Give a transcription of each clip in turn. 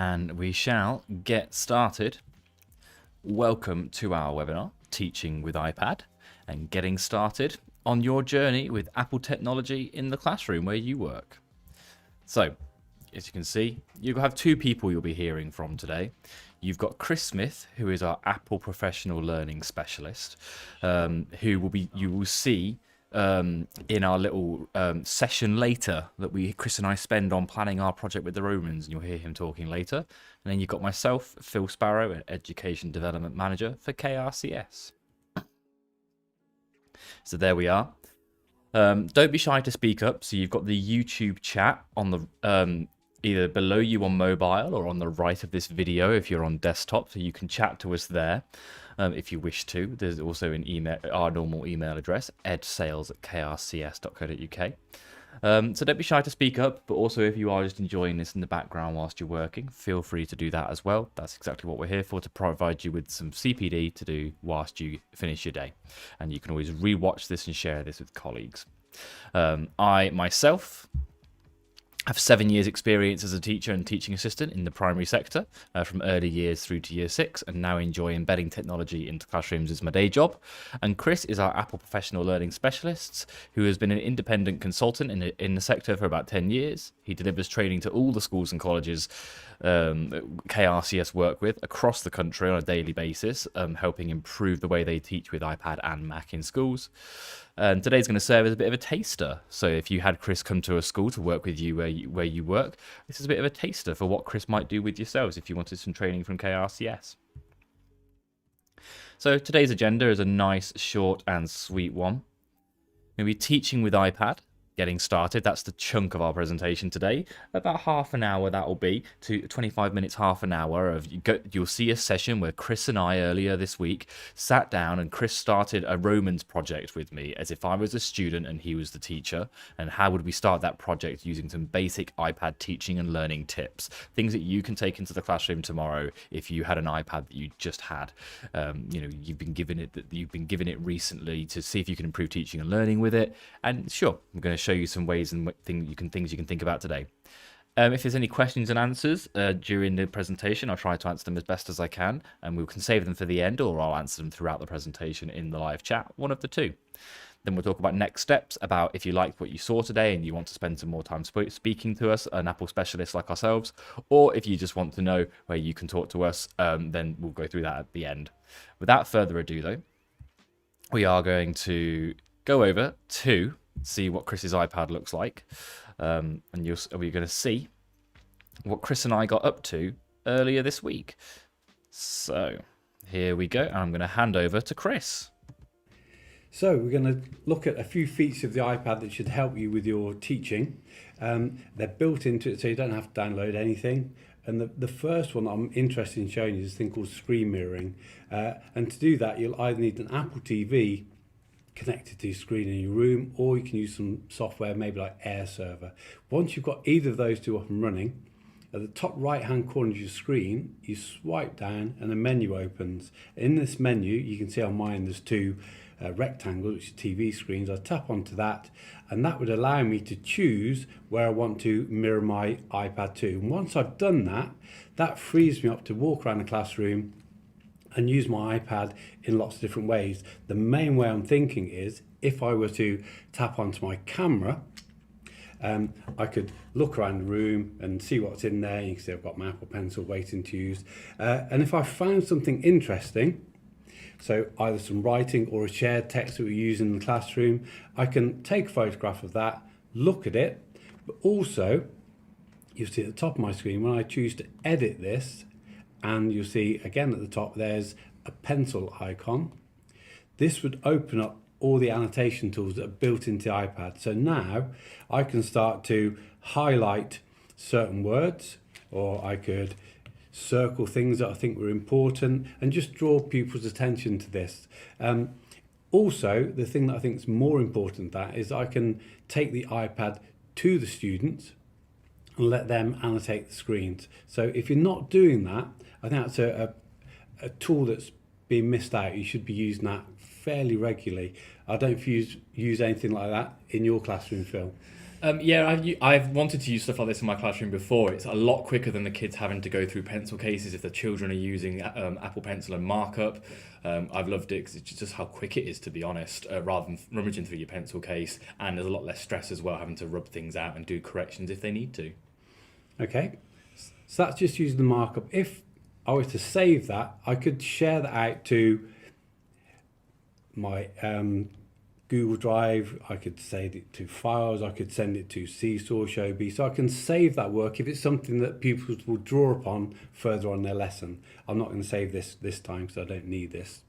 and we shall get started. Welcome to our webinar, Teaching with iPad, and getting started on your journey with Apple technology in the classroom where you work. So, as you can see, you have two people you'll be hearing from today. You've got Chris Smith, who is our Apple Professional Learning Specialist, who you will see in our little session later that Chris and I spend on planning our project with the Romans, and you'll hear him talking later. And then you've got myself, Phil Sparrow, an Education Development Manager for KRCS. So there we are. Don't be shy to speak up. So you've got the YouTube chat on the either below you on mobile or on the right of this video if you're on desktop, so you can chat to us there if you wish to. There's also an email, our normal email address, edsales@krcs.co.uk. So don't be shy to speak up, but also if you are just enjoying this in the background whilst you're working, feel free to do that as well. That's exactly what we're here for, to provide you with some CPD to do whilst you finish your day. And you can always rewatch this and share this with colleagues. I myself have 7 years experience as a teacher and teaching assistant in the primary sector, from early years through to year 6, and now enjoy embedding technology into classrooms as my day job. And Chris is our Apple Professional Learning Specialist, who has been an independent consultant in the sector for about 10 years. He delivers training to all the schools and colleges KRCS work with across the country on a daily basis, helping improve the way they teach with iPad and Mac in schools. And today's going to serve as a bit of a taster. So if you had Chris come to a school to work with you where you work, this is a bit of a taster for what Chris might do with yourselves if you wanted some training from KRCS. So today's agenda is a nice, short and sweet one. We'll be teaching with iPad, getting started. That's the chunk of our presentation today. About half an hour that will be, to 25 minutes, half an hour of you'll see a session where Chris and I earlier this week sat down and Chris started a Romans project with me as if I was a student and he was the teacher. And how would we start that project using some basic iPad teaching and learning tips, things that you can take into the classroom tomorrow if you had an iPad that you just had. You've been given it recently to see if you can improve teaching and learning with it. And sure, I'm going to show you some ways and things you can think about today. If there's any questions and answers during the presentation, I'll try to answer them as best as I can, and we can save them for the end, or I'll answer them throughout the presentation in the live chat, one of the two. Then we'll talk about next steps, about if you liked what you saw today and you want to spend some more time speaking to us, an Apple specialist like ourselves, or if you just want to know where you can talk to us, then we'll go through that at the end. Without further ado though, we are going to go over to see what Chris's iPad looks like, and we're going to see what Chris and I got up to earlier this week. So here we go, and I'm going to hand over to Chris. So we're going to look at a few features of the iPad that should help you with your teaching. They're built into it, so you don't have to download anything. And the first one I'm interested in showing you is a thing called screen mirroring. And to do that, you'll either need an Apple TV connected to your screen in your room, or you can use some software, maybe like Air Server. Once you've got either of those two up and running, at the top right hand corner of your screen, you swipe down and a menu opens. In this menu, you can see on mine there's two rectangles, which are TV screens. I tap onto that, and that would allow me to choose where I want to mirror my iPad to. And once I've done that, that frees me up to walk around the classroom and use my iPad in lots of different ways. The main way I'm thinking is, if I were to tap onto my camera, I could look around the room and see what's in there. You can see I've got my Apple Pencil waiting to use. And if I found something interesting, so either some writing or a shared text that we use in the classroom, I can take a photograph of that, look at it, but also you'll see at the top of my screen when I choose to edit this, and you'll see again at the top there's a pencil icon. This would open up all the annotation tools that are built into the iPad. So now I can start to highlight certain words, or I could circle things that I think were important and just draw pupils' attention to this. Also, the thing that I think is more important than that is I can take the iPad to the students and let them annotate the screens. So if you're not doing that, I think that's a tool that's being missed out. You should be using that fairly regularly. I don't use anything like that in your classroom, Phil. Yeah, I've wanted to use stuff like this in my classroom before. It's a lot quicker than the kids having to go through pencil cases if the children are using Apple Pencil and markup. I've loved it because it's just how quick it is, to be honest, rather than rummaging through your pencil case. And there's a lot less stress as well, having to rub things out and do corrections if they need to. Okay, so that's just using the markup. If I was to save that, I could share that out to my Google Drive, I could save it to files, I could send it to Seesaw, Showbie, so I can save that work if it's something that pupils will draw upon further on their lesson. I'm not going to save this time because I don't need this.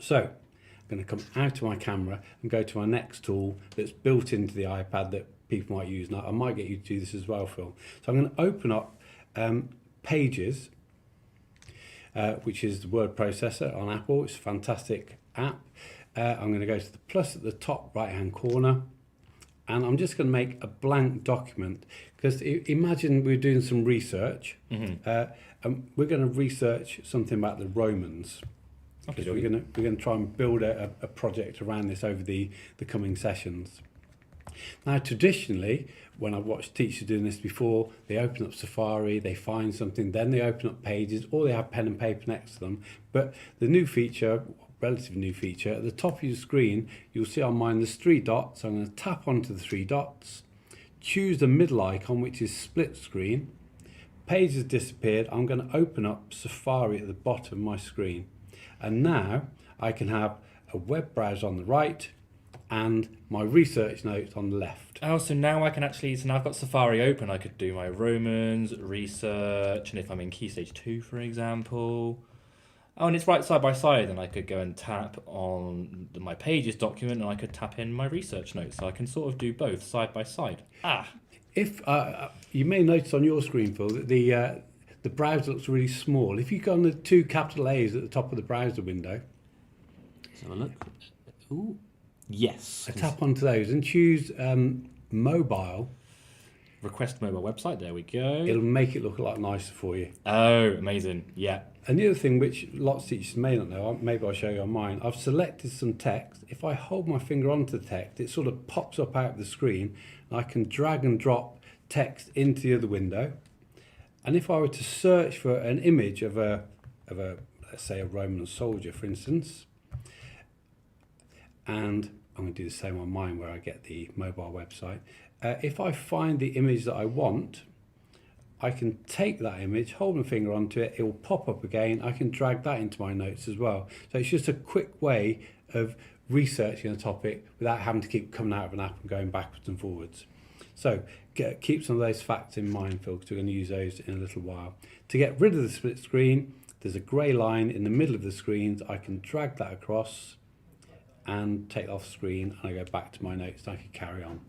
So I'm going to come out of my camera and go to my next tool that's built into the iPad that people might use. Now I might get you to do this as well, Phil. So I'm going to open up Pages, which is the word processor on Apple. It's a fantastic app. I'm going to go to the plus at the top right hand corner, and I'm just going to make a blank document because imagine we're doing some research, and we're going to research something about the Romans. Okay, we're going to try and build a project around this over the coming sessions. Now, traditionally, when I've watched teachers doing this before, they open up Safari, they find something, then they open up Pages, or they have pen and paper next to them. But the new feature, relatively new feature, at the top of your screen, you'll see on mine there's 3 dots. So I'm going to tap onto the 3 dots, choose the middle icon, which is split screen. Page has disappeared. I'm going to open up Safari at the bottom of my screen. And now I can have a web browser on the right and my research notes on the left. Oh, so now I can actually, so now I've got Safari open, I could do my Romans, research, and if I'm in Key Stage 2, for example. Oh, and it's right side by side, and I could go and tap on my Pages document, and I could tap in my research notes, so I can sort of do both side by side. If you may notice on your screen, Phil, that the browser looks really small. If you go on the 2 capital A's at the top of the browser window, let's have a look. Ooh, yes. tap onto those and choose mobile. Request mobile website, there we go. It'll make it look a lot nicer for you. Oh, amazing, yeah. And the other thing which lots of teachers may not know, maybe I'll show you on mine, I've selected some text. If I hold my finger onto the text, it sort of pops up out of the screen, and I can drag and drop text into the other window. And if I were to search for an image of a let's say a Roman soldier, for instance, and I'm going to do the same on mine where I get the mobile website. If I find the image that I want, I can take that image, hold my finger onto it, it will pop up again. I can drag that into my notes as well. So it's just a quick way of researching a topic without having to keep coming out of an app and going backwards and forwards. So keep some of those facts in mind, Phil, because we're going to use those in a little while. To get rid of the split screen, there's a grey line in the middle of the screens. I can drag that across and take it off screen, and I go back to my notes and I can carry on.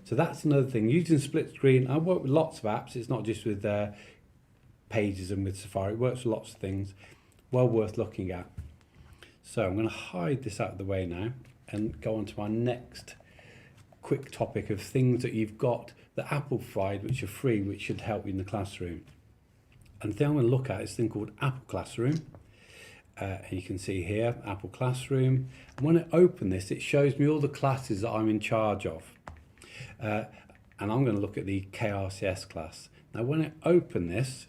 So that's another thing. Using split screen, I work with lots of apps. It's not just with Pages and with Safari. It works with lots of things. Well worth looking at. So I'm going to hide this out of the way now and go on to my next quick topic of things that you've got that Apple provide which are free, which should help you in the classroom. And the thing I'm going to look at is a thing called Apple Classroom. And you can see here, Apple Classroom. And when I open this, it shows me all the classes that I'm in charge of. And I'm going to look at the KRCS class. Now when I open this,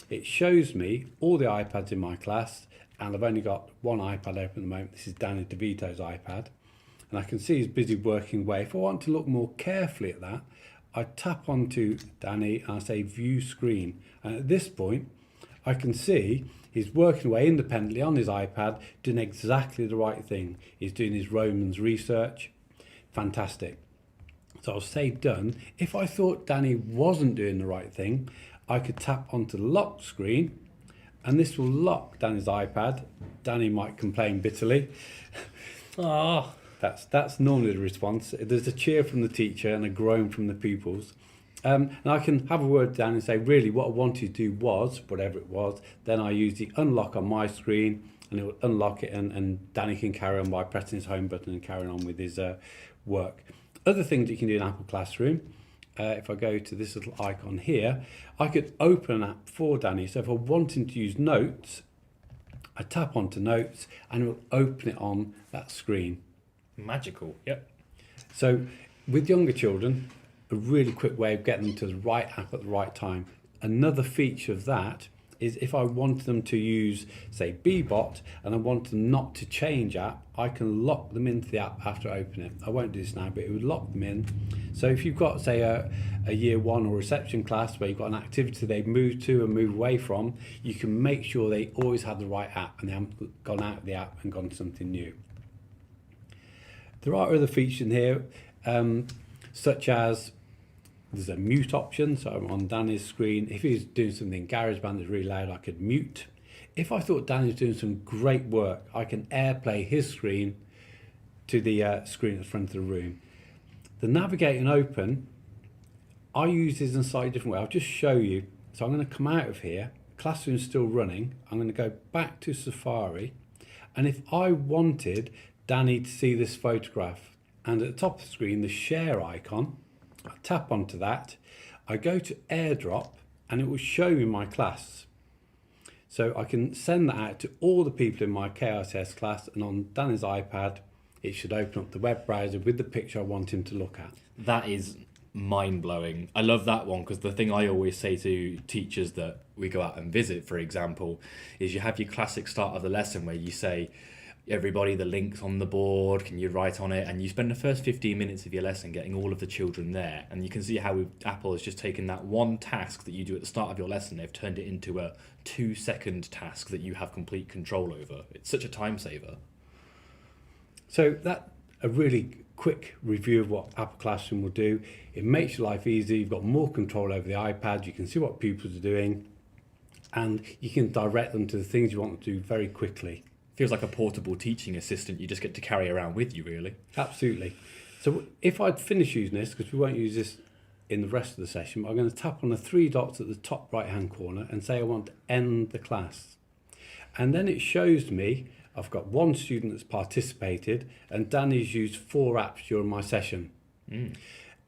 it shows me all the iPads in my class, and I've only got one iPad open at the moment. This is Danny DeVito's iPad, and I can see he's busy working away. If I want to look more carefully at that, I tap onto Danny and I say view screen, and at this point I can see he's working away independently on his iPad, doing exactly the right thing. He's doing his Romans research. Fantastic. So I'll say done. If I thought Danny wasn't doing the right thing, I could tap onto the lock screen, and this will lock Danny's iPad. Danny might complain bitterly. Ah, That's normally the response. There's a cheer from the teacher and a groan from the pupils. And I can have a word with Danny and say, really, what I wanted to do was, whatever it was, then I use the unlock on my screen, and it will unlock it, and Danny can carry on by pressing his home button and carrying on with his work. Other things you can do in Apple Classroom, if I go to this little icon here, I could open an app for Danny. So if I want him to use notes, I tap onto notes and it will open it on that screen. magical, yep. So with younger children, a really quick way of getting them to the right app at the right time. Another feature of that is if I want them to use, say, Bbot, and I want them not to change app, I can lock them into the app after I open it. I won't do this now, but it would lock them in. So if you've got, say, a year one or reception class where you've got an activity they've moved to and moved away from, you can make sure they always have the right app and they haven't gone out of the app and gone to something new. There are other features in here, such as there's a mute option. So I'm on Danny's screen. If he's doing something in GarageBand that's really loud, I could mute. If I thought Danny's doing some great work, I can AirPlay his screen to the screen at the front of the room. The navigate and open, I use this in a slightly different way. I'll just show you. So I'm going to come out of here. Classroom's still running. I'm going to go back to Safari. And if I wanted Danny to see this photograph, and at the top of the screen, the share icon, I tap onto that, I go to AirDrop, and it will show me my class. So I can send that out to all the people in my KRCS class, and on Danny's iPad, it should open up the web browser with the picture I want him to look at. That is mind-blowing. I love that one because the thing I always say to teachers that we go out and visit, for example, is you have your classic start of the lesson where you say, everybody, the link's on the board, can you write on it? And you spend the first 15 minutes of your lesson getting all of the children there. And you can see how Apple has just taken that one task that you do at the start of your lesson, they've turned it into a 2-second task that you have complete control over. It's such a time saver. So that's a really quick review of what Apple Classroom will do. It makes your life easy. You've got more control over the iPad. You can see what pupils are doing, and you can direct them to the things you want them to do very quickly. Feels like a portable teaching assistant you just get to carry around with you, really. Absolutely. So if I'd finish using this, because we won't use this in the rest of the session, but I'm going to tap on the 3 dots at the top right hand corner and say I want to end the class. And then it shows me I've got 1 student that's participated, and Danny's used 4 apps during my session.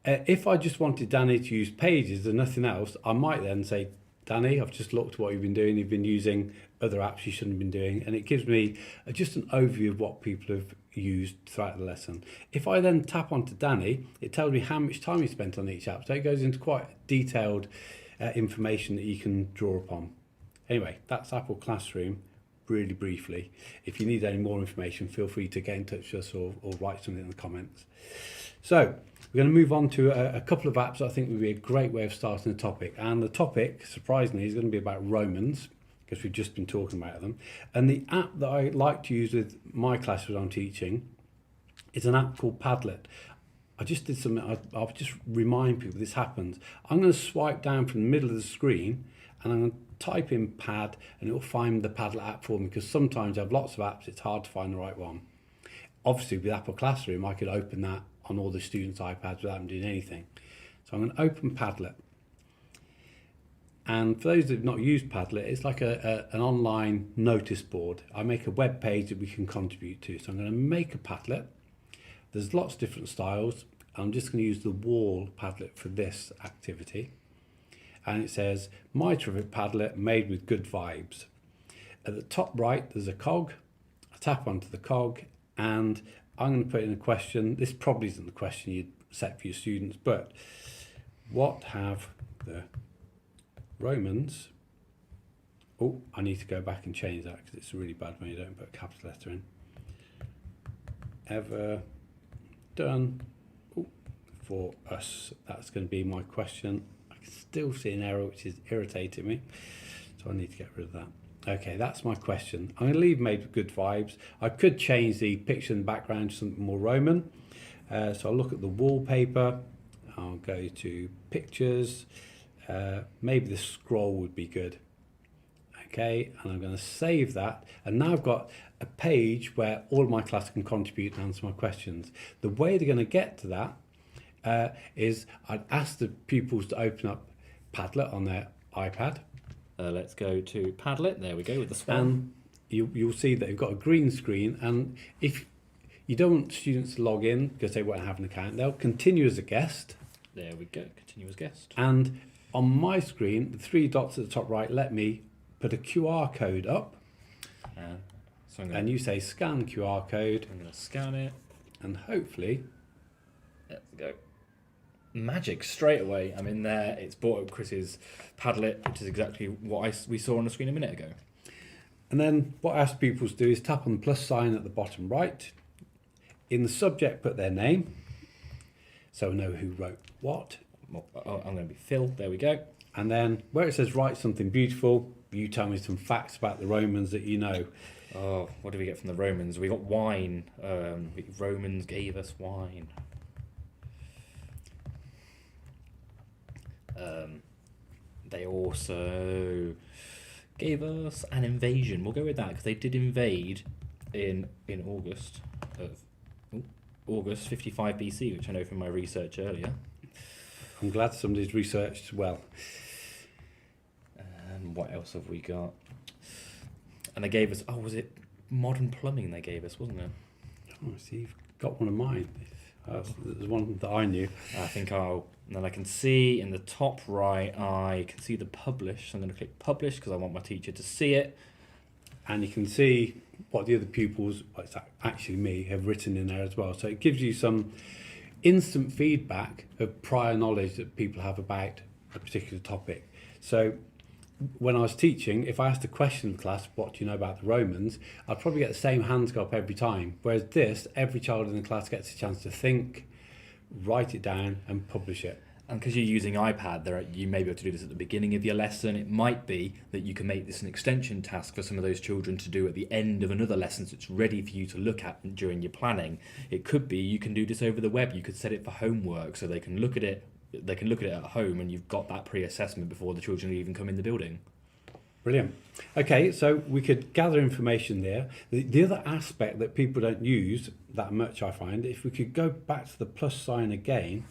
If I just wanted Danny to use Pages and nothing else, I might then say, Danny, I've just looked at what you've been doing. You've been using other apps you shouldn't have been doing. And it gives me just an overview of what people have used throughout the lesson. If I then tap onto Danny, it tells me how much time he spent on each app. So it goes into quite detailed information that you can draw upon. Anyway, that's Apple Classroom, really briefly. If you need any more information, feel free to get in touch with us or write something in the comments. So we're going to move on to a couple of apps that I think would be a great way of starting the topic. And the topic, surprisingly, is going to be about Romans, because we've just been talking about them. And the app that I like to use with my classes I'm teaching is an app called Padlet. I just did something, I'll just remind people this happens. I'm going to swipe down from the middle of the screen, and I'm going to type in Pad, and it will find the Padlet app for me, because sometimes I have lots of apps, it's hard to find the right one. Obviously, with Apple Classroom, I could open that on all the students' iPads without them doing anything. So I'm going to open Padlet. And for those that have not used Padlet, it's like an online notice board. I make a web page that we can contribute to. So I'm going to make a Padlet. There's lots of different styles. I'm just going to use the wall Padlet for this activity. And it says, my terrific Padlet made with good vibes. At the top right, there's a cog. I tap onto the cog, and I'm going to put in a question. This probably isn't the question you'd set for your students, but what have the Romans, oh, I need to go back and change that because it's really bad when you don't put a capital letter in, ever done for us? That's going to be my question. I can still see an error which is irritating me, so I need to get rid of that. Okay, that's my question. I'm going to leave made with good vibes. I could change the picture in the background to something more Roman. So I'll look at the wallpaper. I'll go to pictures. Maybe the scroll would be good. Okay, and I'm going to save that. And now I've got a page where all of my class can contribute and answer my questions. The way they're going to get to that is I'd ask the pupils to open up Padlet on their iPad. Let's go to Padlet. There we go with the swan. You'll see that you've got a green screen, and if you don't want students to log in because they won't have an account, they'll continue as a guest. There we go, continue as guest. And on my screen, the 3 dots at the top right let me put a QR code up. So and you say scan QR code. I'm going to scan it. And hopefully... There we go. magic straight away. I'm in there. It's brought up Chris's Padlet, which is exactly what we saw on the screen a minute ago. And then what I ask people to do is tap on the plus sign at the bottom right. In the subject, put their name, so I know who wrote what. I'm going to be Phil. There we go. And then where it says write something beautiful, you tell me some facts about the Romans that you know. Oh, what did we get from the Romans? We got wine. Romans gave us wine. They also gave us an invasion. We'll go with that because they did invade in August of August 55 BC, which I know from my research earlier. I'm glad somebody's researched well. And what else have we got? And they gave us, was it modern plumbing they gave us, wasn't it? Oh, see, you've got one of mine. There's one that I knew. I think and then I can see in the top right, I can see the publish. So I'm going to click publish because I want my teacher to see it. And you can see what the other pupils, well, it's actually me, have written in there as well. So it gives you some instant feedback of prior knowledge that people have about a particular topic. So when I was teaching, if I asked a question of the class, what do you know about the Romans, I'd probably get the same hands go up every time. Whereas this, every child in the class gets a chance to think, write it down and publish it. And because you're using iPad, you may be able to do this at the beginning of your lesson. It might be that you can make this an extension task for some of those children to do at the end of another lesson, so it's ready for you to look at during your planning. It could be you can do this over the web. You could set it for homework so they can look at it. They can look at it at home, and you've got that pre-assessment before the children even come in the building. Brilliant. Okay, so we could gather information there. The other aspect that people don't use that much, I find, if we could go back to the plus sign again,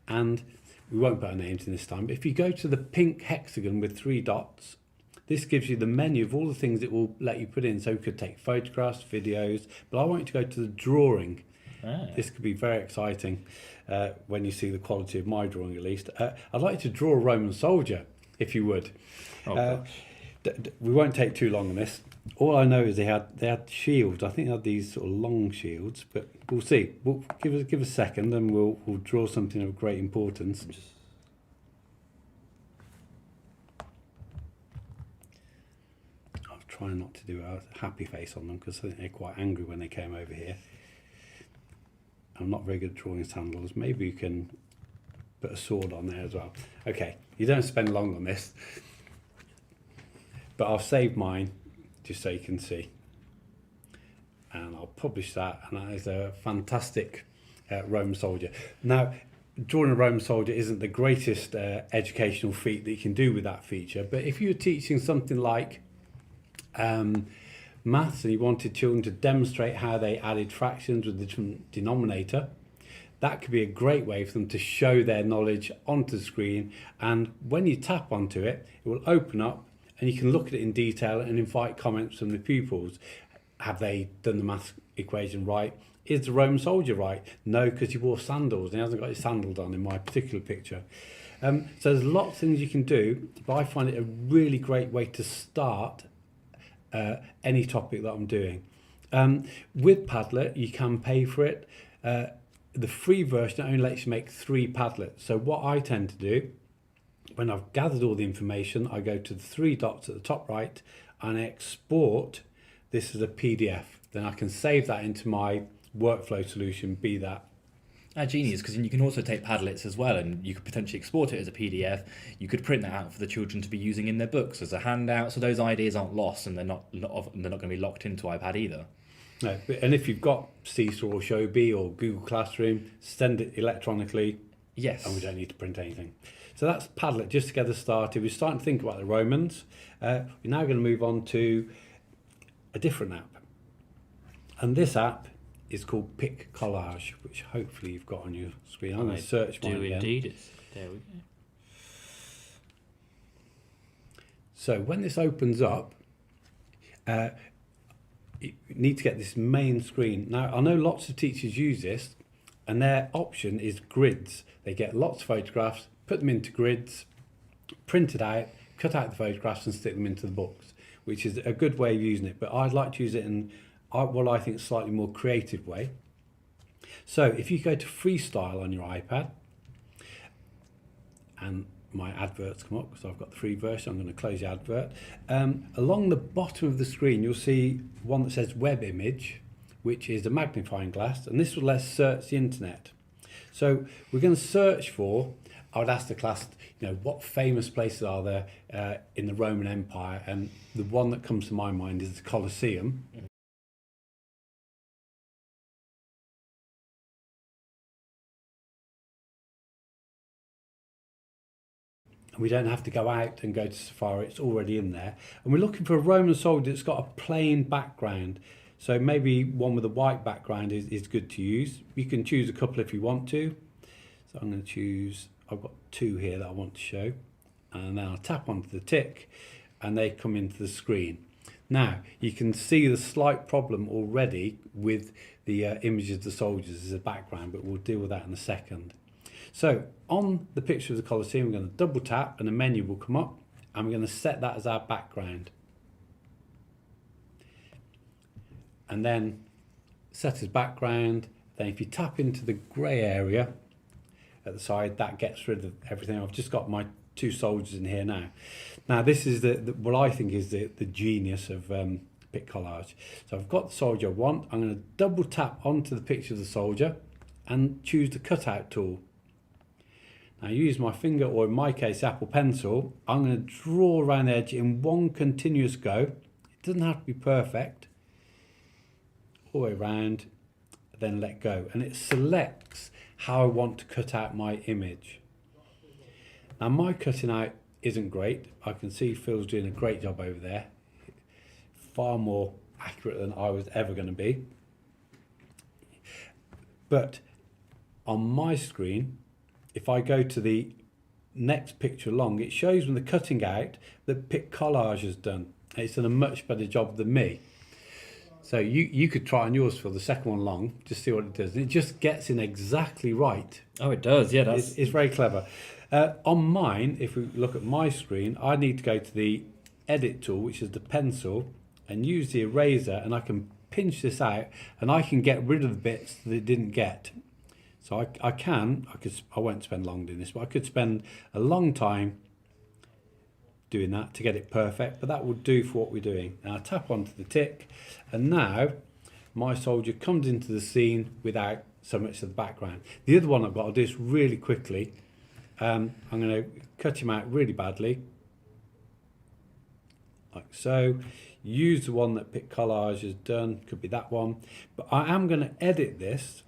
and we won't put our names in this time, but if you go to the pink hexagon with 3 dots, this gives you the menu of all the things it will let you put in. So we could take photographs, videos, but I want you to go to the drawing. This could be very exciting when you see the quality of my drawing, at least. I'd like you to draw a Roman soldier, if you would. We won't take too long on this. All I know is they had shields. I think they had these sort of long shields, but we'll see. We'll give us a second, and we'll draw something of great importance. I'll try not to do a happy face on them because I think they're quite angry when they came over here. I'm not very good at drawing sandals. Maybe you can put a sword on there as well. Okay, you don't spend long on this, but I'll save mine just so you can see. And I'll publish that, and that is a fantastic Roman soldier. Now, drawing a Roman soldier isn't the greatest educational feat that you can do with that feature, but if you're teaching something like maths and you wanted children to demonstrate how they added fractions with the different denominator, that could be a great way for them to show their knowledge onto the screen. And when you tap onto it, it will open up and you can look at it in detail and invite comments from the pupils. Have they done the maths equation right? Is the Roman soldier right? No, because he wore sandals and he hasn't got his sandals on in my particular picture. So there's lots of things you can do, but I find it a really great way to start any topic that I'm doing. With Padlet, you can pay for it. The free version only lets you make 3 Padlets. So what I tend to do, when I've gathered all the information, I go to the 3 dots at the top right and I export this as a PDF. Then I can save that into my workflow solution, be that. Genius, because you can also take Padlets as well, and you could potentially export it as a PDF. You could print that out for the children to be using in their books as a handout, so those ideas aren't lost, and they're not going to be locked into iPad either. No, and if you've got Seesaw or Showbie or Google Classroom, send it electronically. Yes. And we don't need to print anything. So that's Padlet, just to get us started. We're starting to think about the Romans. We're now going to move on to a different app. And this app is called Pick Collage, which hopefully you've got on your screen. I'm going to search mine again. Indeed. There we go. So when this opens up, you need to get this main screen. Now, I know lots of teachers use this, and their option is grids. They get lots of photographs, put them into grids, print it out, cut out the photographs and stick them into the books, which is a good way of using it. But I'd like to use it in what I think is a slightly more creative way. So if you go to freestyle on your iPad, and my adverts come up because I've got the free version. I'm going to close the advert. Along the bottom of the screen, you'll see one that says web image, which is a magnifying glass, and this will let us search the internet. So we're going to search for, I would ask the class, what famous places are there in the Roman Empire, and the one that comes to my mind is the Colosseum. We don't have to go out and go to Safari, it's already in there. And we're looking for a Roman soldier that's got a plain background. So maybe one with a white background is good to use. You can choose a couple if you want to. So I'm going to choose, I've got 2 here that I want to show. And then I'll tap onto the tick and they come into the screen. Now, you can see the slight problem already with the images of the soldiers as a background, but we'll deal with that in a second. So on the picture of the Colosseum, we're going to double tap and a menu will come up and we're going to set that as our background. And then set as background. Then if you tap into the grey area at the side, that gets rid of everything. I've just got my 2 soldiers in here now. Now this is what I think is the genius of Pick Collage. So I've got the soldier I want. I'm going to double tap onto the picture of the soldier and choose the cutout tool. Now use my finger, or in my case Apple Pencil. I'm going to draw around the edge in one continuous go. It doesn't have to be perfect. All the way around, then let go, and it selects how I want to cut out my image. Now my cutting out isn't great. I can see Phil's doing a great job over there, far more accurate than I was ever going to be. But on my screen, if I go to the next picture along, it shows me the cutting out that Pick Collage has done. It's done a much better job than me. So you could try on yours for the second one along, just see what it does. And it just gets in exactly right. Oh, it does, yeah. It's very clever. On mine, if we look at my screen, I need to go to the edit tool, which is the pencil, and use the eraser, and I can pinch this out, and I can get rid of the bits that it didn't get. So I won't spend long doing this, but I could spend a long time doing that to get it perfect, but that will do for what we're doing. Now I tap onto the tick, and now my soldier comes into the scene without so much of the background. The other one I've got to do this really quickly. I'm going to cut him out really badly, like so. Use the one that Pick Collage has done, could be that one, but I am going to edit this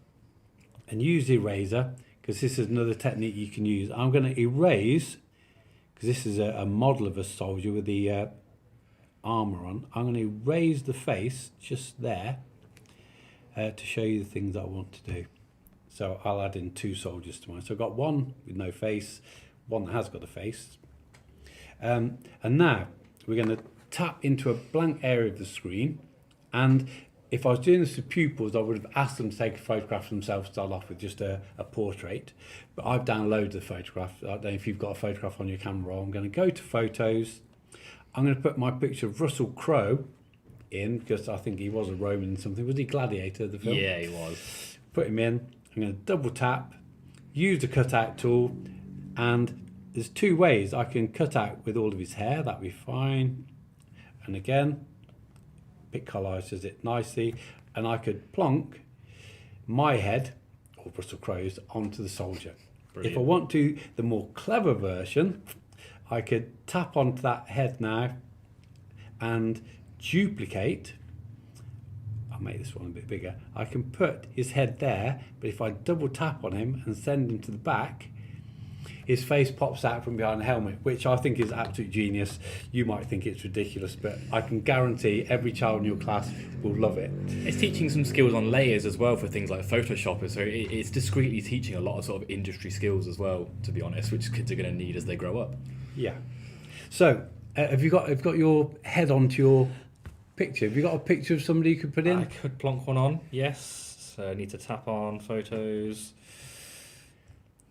and use the eraser, because this is another technique you can use. I'm going to erase, because this is a model of a soldier with the armour on. I'm going to erase the face just there to show you the things that I want to do. So I'll add in 2 soldiers to mine. So I've got one with no face, one that has got a face. And now we're going to tap into a blank area of the screen, and if I was doing this with pupils, I would have asked them to take a photograph of themselves, start off with just a portrait. But I've downloaded the photograph. I don't know if you've got a photograph on your camera. I'm going to go to photos. I'm going to put my picture of Russell Crowe in, because I think he was a Roman something. Was he Gladiator, the film? Yeah, he was. Put him in. I'm going to double tap, use the cutout tool, and there's 2 ways I can cut out with all of his hair. That'd be fine. And again, Pick Collage does it nicely, and I could plonk my head, or Russell Crowe's, onto the soldier. Brilliant. If I want to, the more clever version, I could tap onto that head now and duplicate. I'll make this one a bit bigger. I can put his head there, but if I double tap on him and send him to the back, his face pops out from behind the helmet, which I think is absolute genius. You might think it's ridiculous, but I can guarantee every child in your class will love it. It's teaching some skills on layers as well for things like Photoshop, so it's discreetly teaching a lot of sort of industry skills as well, to be honest, which kids are going to need as they grow up. Yeah. So, have you got your head onto your picture? Have you got a picture of somebody you could put in? I could plonk one on, yes. So I need to tap on photos.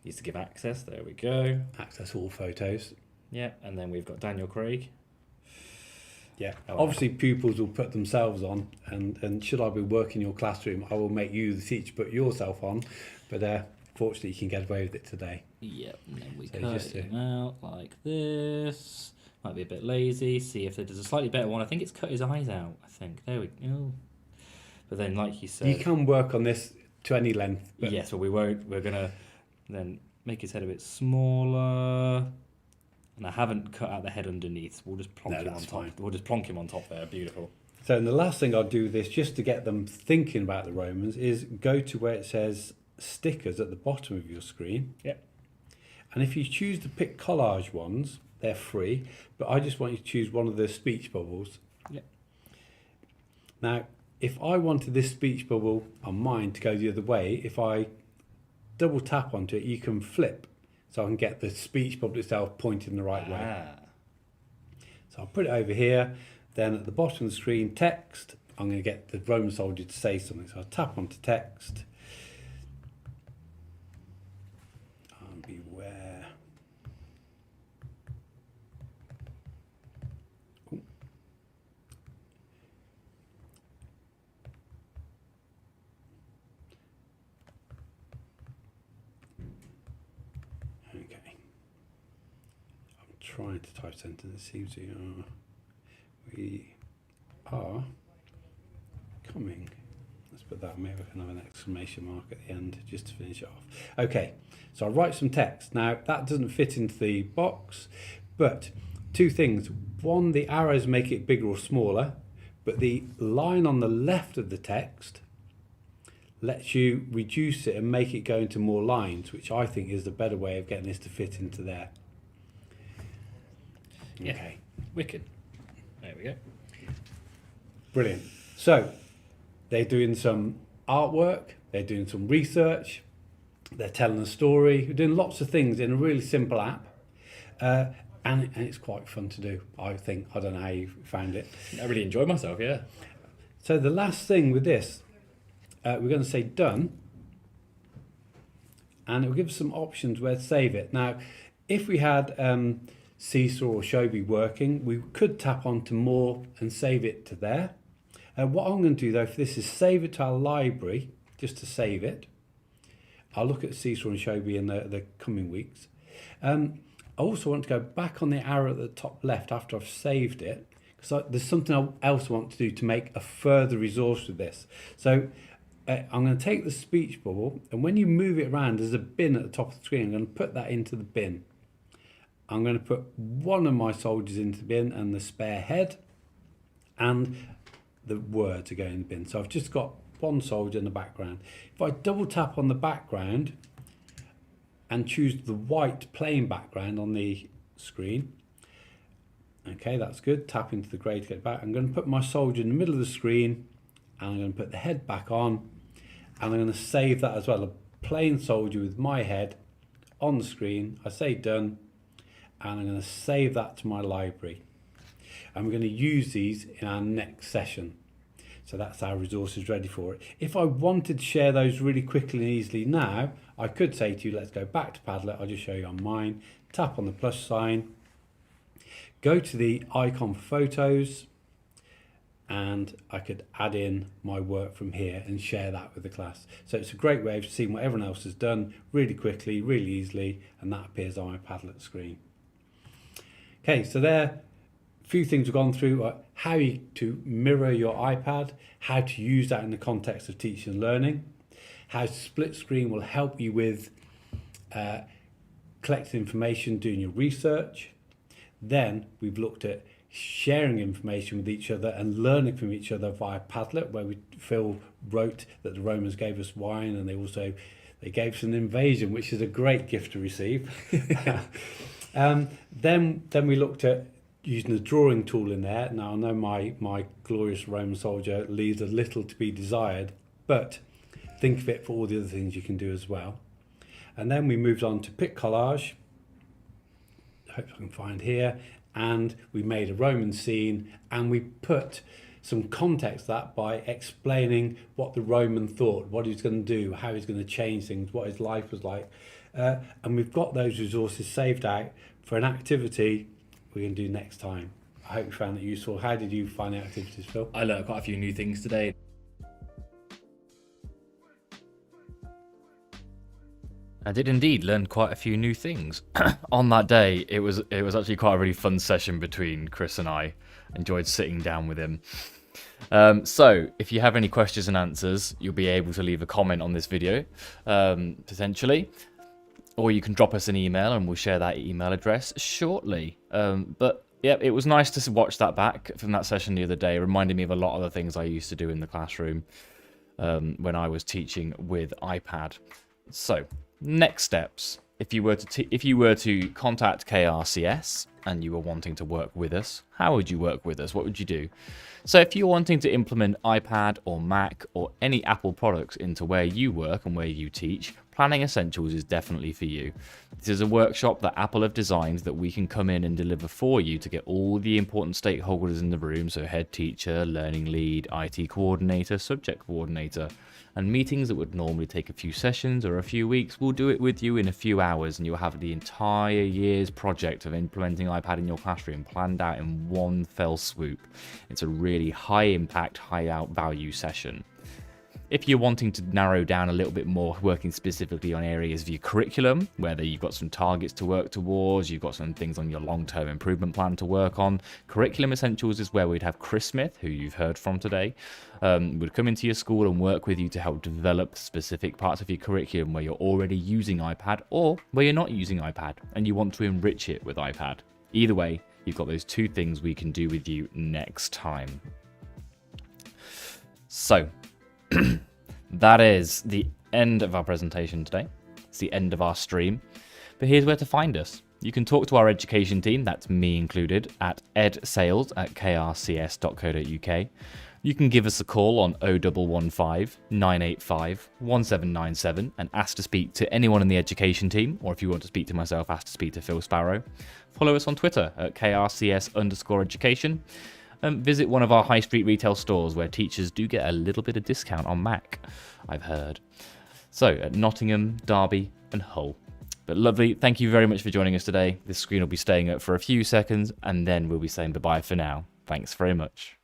Needs to give access, there we go. Access all photos. Yeah, and then we've got Daniel Craig. Yeah, obviously pupils will put themselves on, and should I be working in your classroom, I will make you the teacher put yourself on. But fortunately you can get away with it today. Yep, and then we So cut just it out like this. Might be a bit lazy. See if there's a slightly better one. I think it's cut his eyes out. I think. There we go. But then, like you said, You can work on this to any length. But yes, but we won't. We're gonna then make his head a bit smaller. And I haven't cut out the head underneath. We'll just plonk him on that's top. fine. We'll just plonk him on top there. Beautiful. So the last thing I'll do with this, just to get them thinking about the Romans, is go to where it says stickers at the bottom of your screen. Yep. And if you choose the pick collage ones, they're free, but I just want you to choose one of the speech bubbles. Yep. Now, if I wanted this speech bubble on mine to go the other way, if I double tap onto it, you can flip, so I can get the speech bubble itself pointing the right way. So I'll put it over here. Then at the bottom of the screen, text. I'm going to get the Roman soldier to say something. So I'll tap onto text. Beware. Ooh. Okay. I'm trying to type sentence. It seems we are coming. Let's put that, maybe I can have an exclamation mark at the end just to finish it off. Okay, so I'll write some text. Now, that doesn't fit into the box, but two things. One, the arrows make it bigger or smaller, but the line on the left of the text lets you reduce it and make it go into more lines, which I think is the better way of getting this to fit into there. Yeah. Okay. Wicked. There we go. Brilliant. So they're doing some artwork, they're doing some research, they're telling a story, we're doing lots of things in a really simple app. And it's quite fun to do, I think. I don't know how you found it. I really enjoyed myself, yeah. So the last thing with this, we're going to say done, and it will give us some options where to save it. Now, if we had Seesaw or Shobi working, we could tap onto more and save it to there. What I'm going to do though for this is save it to our library, just to save it. I'll look at Seesaw and Shobi in the coming weeks. I also want to go back on the arrow at the top left after I've saved it, because there's something else I want to do to make a further resource with this. So I'm going to take the speech bubble, and when you move it around, there's a bin at the top of the screen. I'm going to put that into the bin. I'm going to put one of my soldiers into the bin and the spare head, and the words are going in the bin. So I've just got one soldier in the background. If I double tap on the background and choose the white plain background on the screen, okay, that's good. Tap into the grey to get back. I'm going to put my soldier in the middle of the screen, and I'm going to put the head back on, and I'm going to save that as well. A plain soldier with my head on the screen. I say done, and I'm going to save that to my library. And we're going to use these in our next session. So that's our resources ready for it. If I wanted to share those really quickly and easily now, I could say to you, let's go back to Padlet. I'll just show you on mine. Tap on the plus sign. Go to the icon for photos. And I could add in my work from here and share that with the class. So it's a great way of seeing what everyone else has done really quickly, really easily. And that appears on my Padlet screen. Okay, so there. Few things we've gone through: how to mirror your iPad, how to use that in the context of teaching and learning, how split screen will help you with collecting information, doing your research. Then we've looked at sharing information with each other and learning from each other via Padlet, where Phil wrote that the Romans gave us wine, and they gave us an invasion, which is a great gift to receive. Then we looked at using the drawing tool in there. Now, I know my glorious Roman soldier leaves a little to be desired, but think of it for all the other things you can do as well. And then we moved on to pick collage. I hope I can find here. And we made a Roman scene, and we put some context to that by explaining what the Roman thought, what he was going to do, how he's going to change things, what his life was like. And we've got those resources saved out for an activity we're going to do next time. I hope you found it useful. How did you find the activities, Phil? I learned quite a few new things today. I did indeed learn quite a few new things. On that day, it was actually quite a really fun session between Chris and I. Enjoyed sitting down with him. So, if you have any questions and answers, you'll be able to leave a comment on this video, potentially. Or you can drop us an email and we'll share that email address shortly. But yeah, it was nice to watch that back from that session the other day. It reminded me of a lot of the things I used to do in the classroom when I was teaching with iPad. So, next steps. If you were to contact KRCS and you were wanting to work with us, how would you work with us? What would you do? So if you're wanting to implement iPad or Mac or any Apple products into where you work and where you teach, Planning Essentials is definitely for you. This is a workshop that Apple have designed that we can come in and deliver for you to get all the important stakeholders in the room, so head teacher, learning lead, IT coordinator, subject coordinator, and meetings that would normally take a few sessions or a few weeks, we'll do it with you in a few hours, and you'll have the entire year's project of implementing iPad in your classroom planned out in one fell swoop. It's a really high impact, high out value session. If you're wanting to narrow down a little bit more, working specifically on areas of your curriculum, whether you've got some targets to work towards, you've got some things on your long-term improvement plan to work on, Curriculum Essentials is where we'd have Chris Smith, who you've heard from today, would come into your school and work with you to help develop specific parts of your curriculum where you're already using iPad or where you're not using iPad and you want to enrich it with iPad. Either way, you've got those two things we can do with you next time. So, that is the end of our presentation today. It's the end of our stream. But here's where to find us. You can talk to our education team, that's me included, at edsales@krcs.co.uk. You can give us a call on 0115 985 1797 and ask to speak to anyone in the education team, or if you want to speak to myself, ask to speak to Phil Sparrow. Follow us on Twitter at KRCS_education. Visit one of our high street retail stores where teachers do get a little bit of discount on Mac, I've heard. So, at Nottingham, Derby and Hull. But lovely, thank you very much for joining us today. This screen will be staying up for a few seconds and then we'll be saying bye-bye for now. Thanks very much.